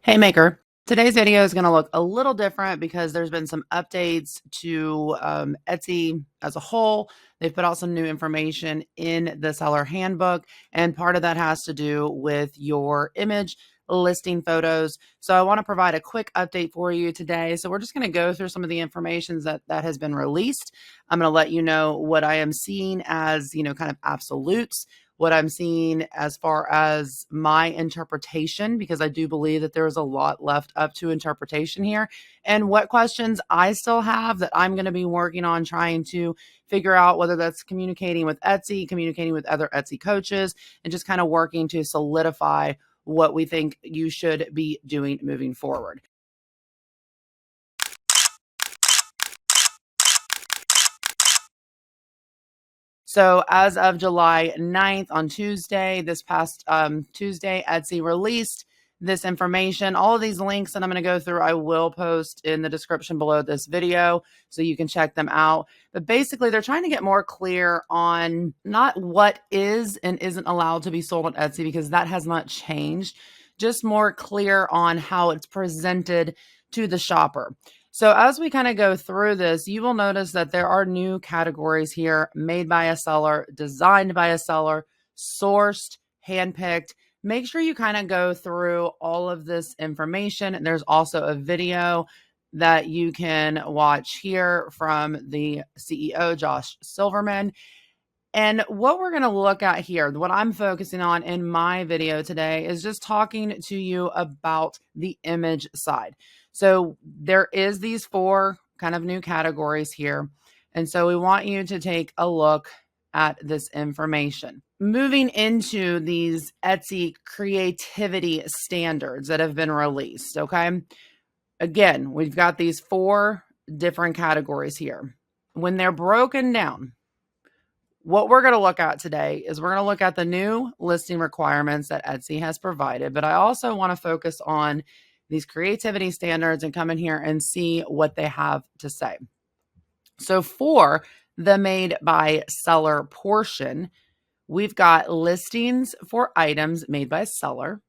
Hey Maker, today's video is going to look a little different because there's been some updates to Etsy as a whole. They've put out some new information in the seller handbook, and part of that has to do with your image listing photos. So I want to provide a quick update for you today. So we're just going to go through some of the information that has been released. I'm going to let you know what I am seeing as, kind of absolutes, what I'm seeing as far as my interpretation, because I do believe that there's a lot left up to interpretation here, and what questions I still have that I'm going to be working on trying to figure out, whether that's communicating with Etsy, communicating with other Etsy coaches, and just kind of working to solidify what we think you should be doing moving forward. So as of July 9th on Tuesday, this past Tuesday, Etsy released this information. All of these links that I'm going to go through, I will post in the description below this video so you can check them out. But basically, they're trying to get more clear on not what is and isn't allowed to be sold on Etsy, because that has not changed, just more clear on how it's presented to the shopper. So as we kind of go through this, you will notice that there are new categories here made by a seller, designed by a seller, sourced, handpicked. Make sure you kind of go through all of this information. And there's also a video that you can watch here from the CEO, Josh Silverman. And what we're going to look at here, what I'm focusing on in my video today, is just talking to you about the image side. So there is these four kind of new categories here. And so we want you to take a look at this information. Moving into these Etsy creativity standards that have been released, okay? Again, we've got these four different categories here. When they're broken down, what we're going to look at today is we're going to look at the new listing requirements that Etsy has provided, but I also want to focus on these creativity standards and come in here and see what they have to say. So for the made by seller portion, we've got listings for items made by seller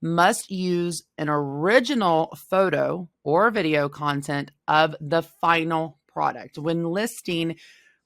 must use an original photo or video content of the final product when listing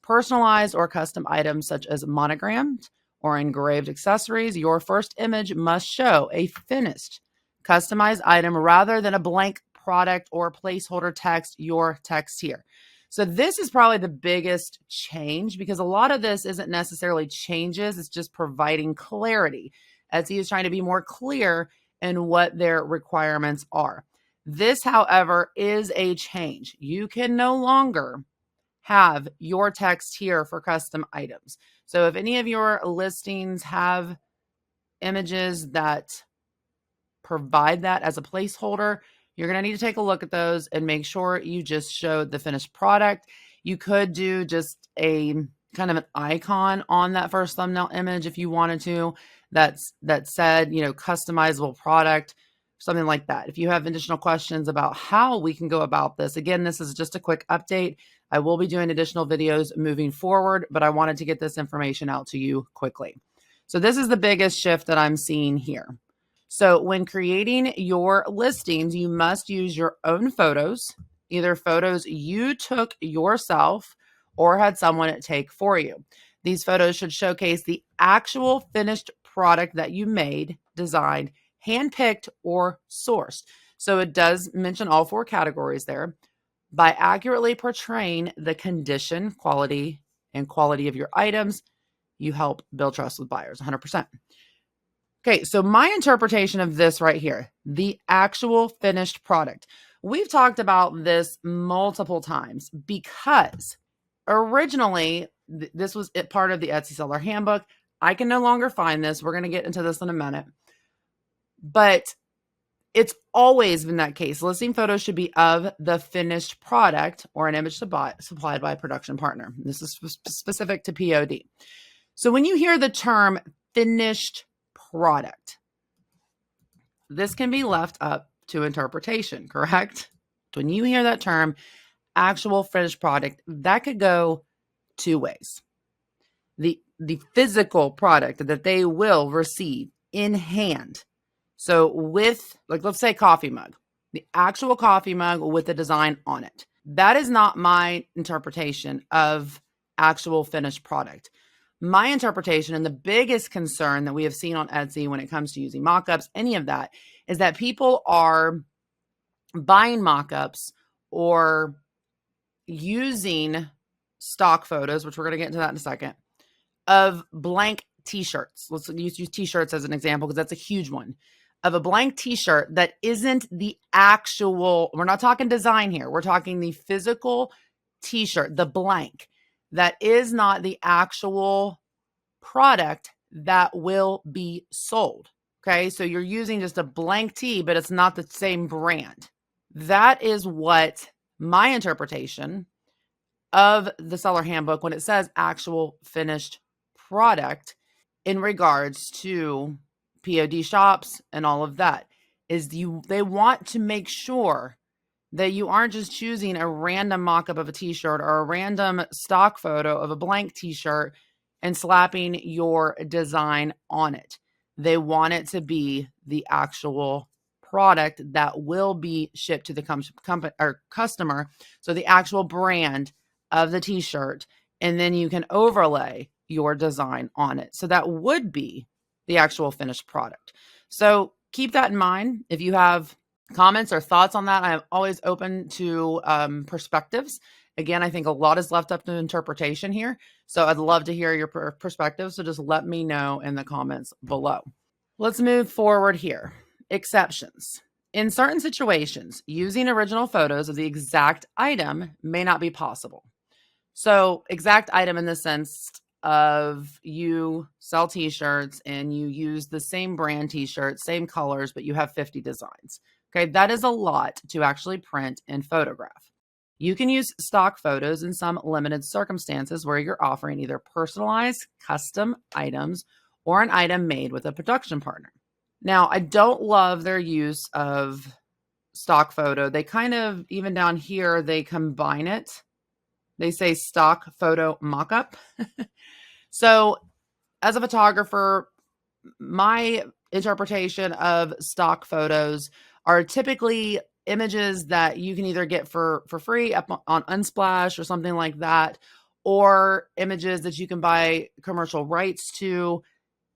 personalized or custom items such as monogrammed or engraved accessories. Your first image must show a finished, customized item rather than a blank product or placeholder text, your text here. So this is probably the biggest change, because a lot of this isn't necessarily changes, it's just providing clarity. Etsy is trying to be more clear in what their requirements are. This, however, is a change. You can no longer have your text here for custom items. So if any of your listings have images that provide that as a placeholder, you're going to need to take a look at those and make sure you just show the finished product. You could do just a kind of an icon on that first thumbnail image if you wanted to, that said, customizable product, something like that. If you have additional questions about how we can go about this, again, this is just a quick update. I will be doing additional videos moving forward, but I wanted to get this information out to you quickly. So this is the biggest shift that I'm seeing here. So when creating your listings, you must use your own photos, either photos you took yourself or had someone take for you. These photos should showcase the actual finished product that you made, designed, handpicked, or sourced. So it does mention all four categories there. By accurately portraying the condition, quality, and quality of your items, you help build trust with buyers 100%. Okay, so my interpretation of this right here, the actual finished product. We've talked about this multiple times because originally this was part of the Etsy seller handbook. I can no longer find this. We're going to get into this in a minute. But it's always been that case. Listing photos should be of the finished product or an image supplied by a production partner. This is specific to POD. So when you hear the term finished product, this can be left up to interpretation, correct? When you hear that term, actual finished product, that could go two ways. The physical product that they will receive in hand. So with, like, let's say coffee mug, the actual coffee mug with the design on it. That is not my interpretation of actual finished product. My interpretation, and the biggest concern that we have seen on Etsy when it comes to using mockups, any of that, is that people are buying mockups or using stock photos, which we're going to get into that in a second, of blank t-shirts. Let's use t-shirts as an example because that's a huge one. Of a blank t-shirt that isn't the actual, we're not talking design here. We're talking the physical t-shirt, the blank, that is not the actual product that will be sold. Okay. So you're using just a blank tee, but it's not the same brand. That is what my interpretation of the seller handbook, when it says actual finished product in regards to POD shops and all of that, is they want to make sure that you aren't just choosing a random mock-up of a t-shirt or a random stock photo of a blank t-shirt and slapping your design on it. They want it to be the actual product that will be shipped to the company or customer. So the actual brand of the t-shirt, and then you can overlay your design on it. So that would be the actual finished product. So keep that in mind. If you have comments or thoughts on that, I'm always open to perspectives. Again, I think a lot is left up to interpretation here. So I'd love to hear your perspective. So just let me know in the comments below. Let's move forward here. Exceptions. In certain situations, using original photos of the exact item may not be possible. So exact item in the sense of you sell t-shirts and you use the same brand t-shirts, same colors, but you have 50 designs. Okay, that is a lot to actually print and photograph. You can use stock photos in some limited circumstances where you're offering either personalized custom items or an item made with a production partner. Now, I don't love their use of stock photo. They kind of, even down here, they combine it. They say stock photo mockup. So as a photographer, my interpretation of stock photos are typically images that you can either get for free up on Unsplash or something like that, or images that you can buy commercial rights to.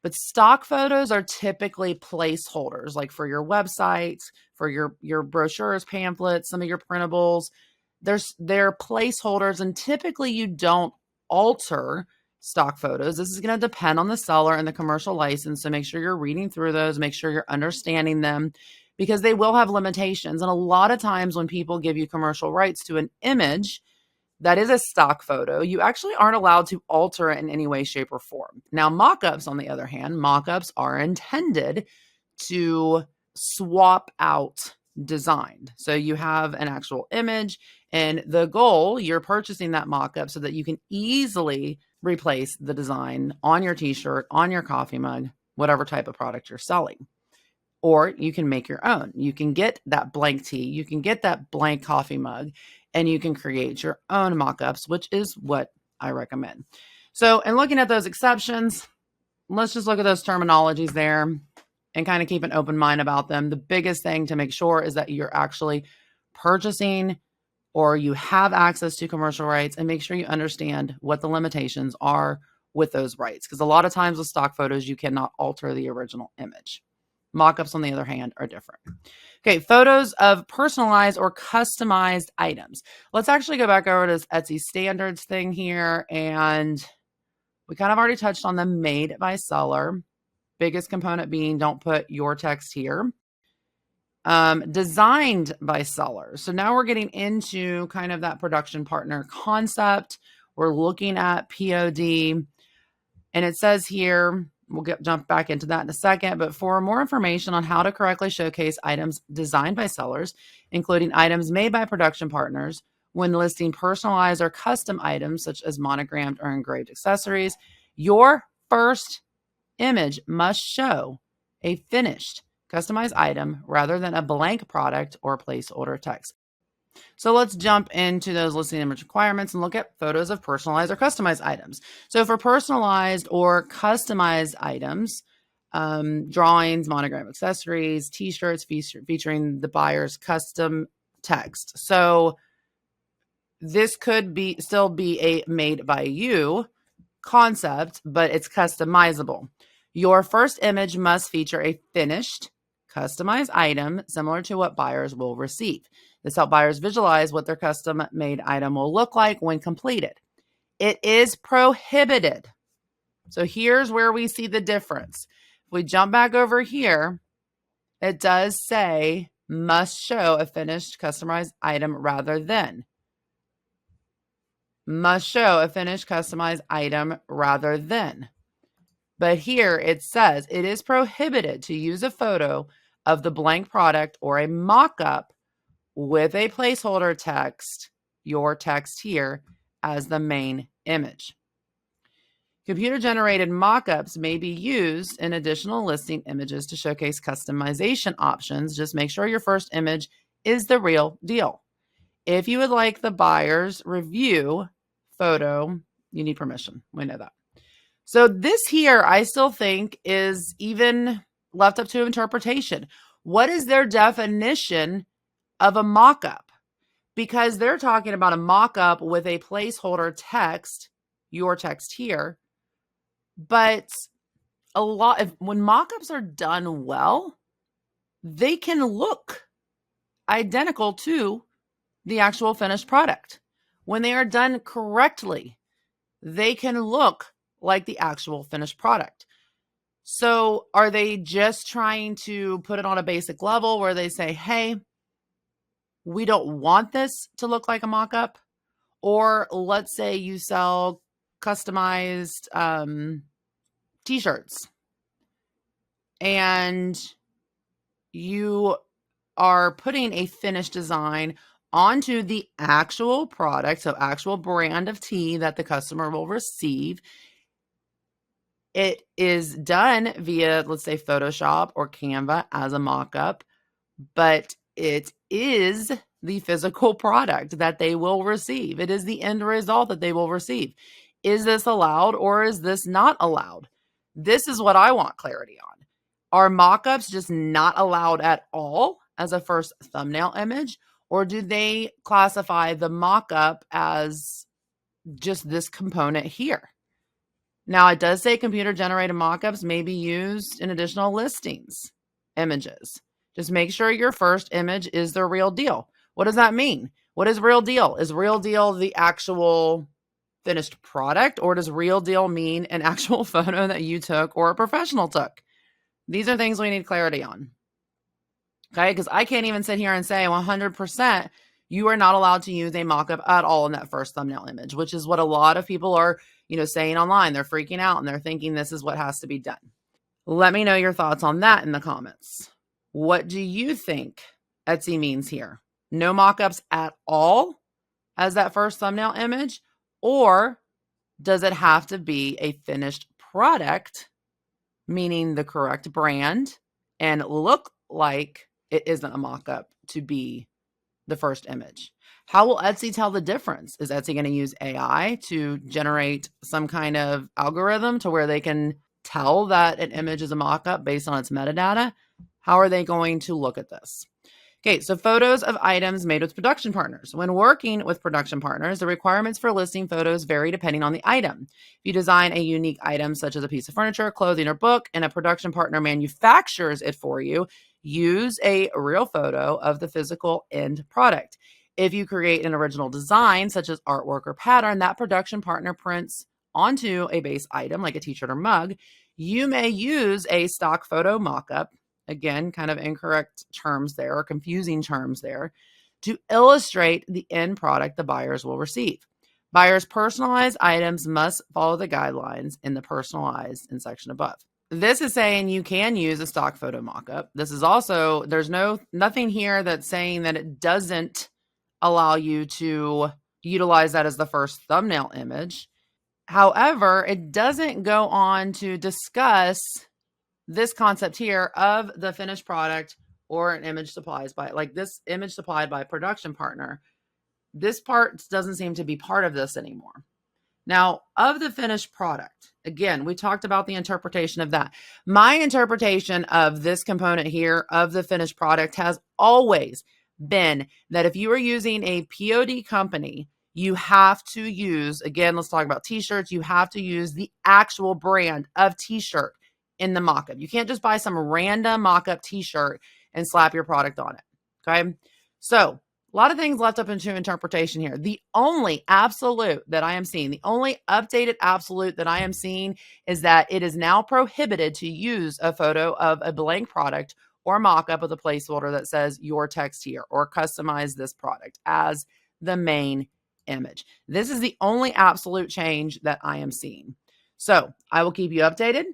But stock photos are typically placeholders, like for your websites, for your brochures, pamphlets, some of your printables. They're placeholders, and typically you don't alter stock photos. This is going to depend on the seller and the commercial license. So make sure you're reading through those, make sure you're understanding them, because they will have limitations. And a lot of times when people give you commercial rights to an image that is a stock photo, you actually aren't allowed to alter it in any way, shape, or form. Now, mock-ups, on the other hand, mock-ups are intended to swap out designed. So you have an actual image, and the goal, you're purchasing that mock-up so that you can easily replace the design on your t-shirt, on your coffee mug, whatever type of product you're selling. Or you can make your own. You can get that blank tee, you can get that blank coffee mug, and you can create your own mock-ups, which is what I recommend. So in looking at those exceptions, let's just look at those terminologies there and kind of keep an open mind about them. The biggest thing to make sure is that you're actually purchasing or you have access to commercial rights, and make sure you understand what the limitations are with those rights. Because a lot of times with stock photos, you cannot alter the original image. Mockups, on the other hand, are different. Okay, photos of personalized or customized items. Let's actually go back over to this Etsy standards thing here, and we kind of already touched on the made by seller. Biggest component being don't put your text here. Designed by seller. So now we're getting into kind of that production partner concept. We're looking at POD, and it says here, we'll jump back into that in a second, but for more information on how to correctly showcase items designed by sellers, including items made by production partners, when listing personalized or custom items such as monogrammed or engraved accessories, your first image must show a finished customized item rather than a blank product or placeholder text. So let's jump into those listing image requirements and look at photos of personalized or customized items. So for personalized or customized items, drawings, monogram accessories, t-shirts featuring the buyer's custom text. So this could be still be a made by you concept, but it's customizable. Your first image must feature a finished, customized item similar to what buyers will receive. This helps buyers visualize what their custom made item will look like when completed. It is prohibited. So here's where we see the difference. If we jump back over here, it does say must show a finished customized item rather than. Must show a finished customized item rather than. But here it says it is prohibited to use a photo of the blank product or a mock-up with a placeholder text, your text here, as the main image. Computer-generated mock-ups may be used in additional listing images to showcase customization options. Just make sure your first image is the real deal. If you would like the buyer's review photo, you need permission. We know that. So this here, I still think is even left up to interpretation. What is their definition of a mock-up? Because they're talking about a mock-up with a placeholder text, your text here. But when mock-ups are done well, they can look identical to the actual finished product. When they are done correctly, they can look like the actual finished product. So are they just trying to put it on a basic level where they say, hey, we don't want this to look like a mock-up? Or let's say you sell customized t-shirts and you are putting a finished design onto the actual product, so actual brand of tea that the customer will receive. It is done via, let's say, Photoshop or Canva as a mock-up, but it is the physical product that they will receive. It is the end result that they will receive. Is this allowed or is this not allowed? This is what I want clarity on. Are mock-ups just not allowed at all as a first thumbnail image, or do they classify the mock-up as just this component here? Now, it does say computer-generated mock-ups may be used in additional listings images. Just make sure your first image is the real deal. What does that mean? What is real deal? Is real deal the actual finished product, or does real deal mean an actual photo that you took or a professional took? These are things we need clarity on. Okay, because I can't even sit here and say 100% you are not allowed to use a mock-up at all in that first thumbnail image, which is what a lot of people are, saying online. They're freaking out and they're thinking this is what has to be done. Let me know your thoughts on that in the comments. What do you think Etsy means here? No mock-ups at all as that first thumbnail image? Or does it have to be a finished product, meaning the correct brand, and look like it isn't a mock-up to be the first image? How will Etsy tell the difference? Is Etsy going to use AI to generate some kind of algorithm to where they can tell that an image is a mock-up based on its metadata? How are they going to look at this? Okay, so photos of items made with production partners. When working with production partners, the requirements for listing photos vary depending on the item. If you design a unique item such as a piece of furniture, clothing, or book, and a production partner manufactures it for you, use a real photo of the physical end product. If you create an original design such as artwork or pattern that production partner prints onto a base item like a t-shirt or mug, you may use a stock photo mock-up. Again, kind of incorrect terms there, or confusing terms there, to illustrate the end product the buyers will receive. Buyers' personalized items must follow the guidelines in the personalized in section above. This is saying you can use a stock photo mockup. This is also, there's nothing here that's saying that it doesn't allow you to utilize that as the first thumbnail image. However, it doesn't go on to discuss this concept here of the finished product or an image supplied by, like this image supplied by a production partner. This part doesn't seem to be part of this anymore. Now, of the finished product, again, we talked about the interpretation of that. My interpretation of this component here of the finished product has always been that if you are using a POD company, you have to use, again, let's talk about t-shirts, you have to use the actual brand of t-shirt in the mock-up. You can't just buy some random mock-up t-shirt and slap your product on it, okay? So a lot of things left up into interpretation here. The only absolute that I am seeing, the only updated absolute that I am seeing is that it is now prohibited to use a photo of a blank product or mock-up of the placeholder that says your text here or customize this product as the main image. This is the only absolute change that I am seeing. So I will keep you updated.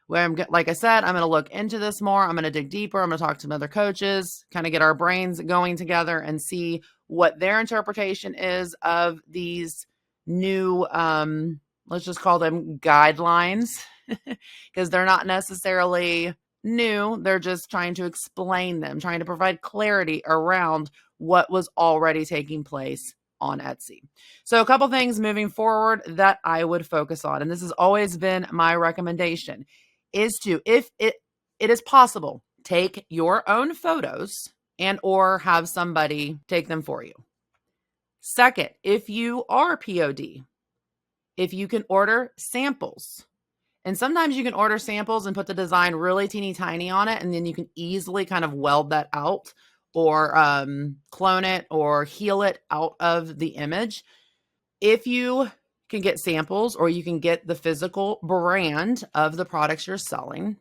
Like I said, I'm going to look into this more. I'm going to dig deeper. I'm going to talk to some other coaches, kind of get our brains going together and see what their interpretation is of these new, let's just call them guidelines, because they're not necessarily new. They're just trying to explain them, trying to provide clarity around what was already taking place on Etsy. So a couple things moving forward that I would focus on, and this has always been my recommendation, is to, if it is possible, take your own photos and or have somebody take them for you. Second, if you are POD, if you can order samples, and sometimes you can order samples and put the design really teeny tiny on it, and then you can easily kind of weld that out or clone it or heal it out of the image. If you can get samples or you can get the physical brand of the products you're selling,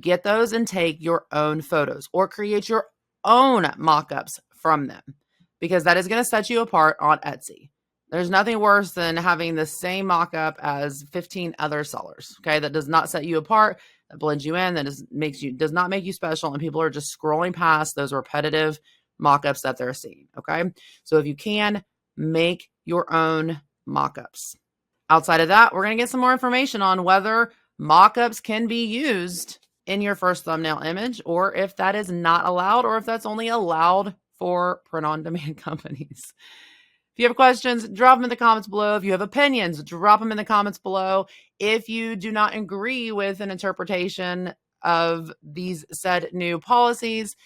get those and take your own photos or create your own mock-ups from them, because that is going to set you apart on Etsy. There's nothing worse than having the same mock-up as 15 other sellers, okay? That does not set you apart, that blends you in, that does not make you special, and people are just scrolling past those repetitive mock-ups that they're seeing, okay? So if you can, make your own mock-ups. Outside of that, we're going to get some more information on whether mock-ups can be used in your first thumbnail image, or if that is not allowed, or if that's only allowed for print-on-demand companies. If you have questions, drop them in the comments below. If you have opinions, drop them in the comments below. If you do not agree with an interpretation of these said new policies,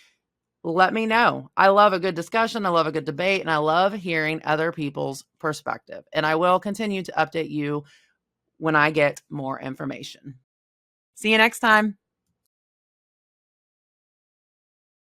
let me know. I love a good discussion. I love a good debate, and I love hearing other people's perspective. And I will continue to update you when I get more information. See you next time.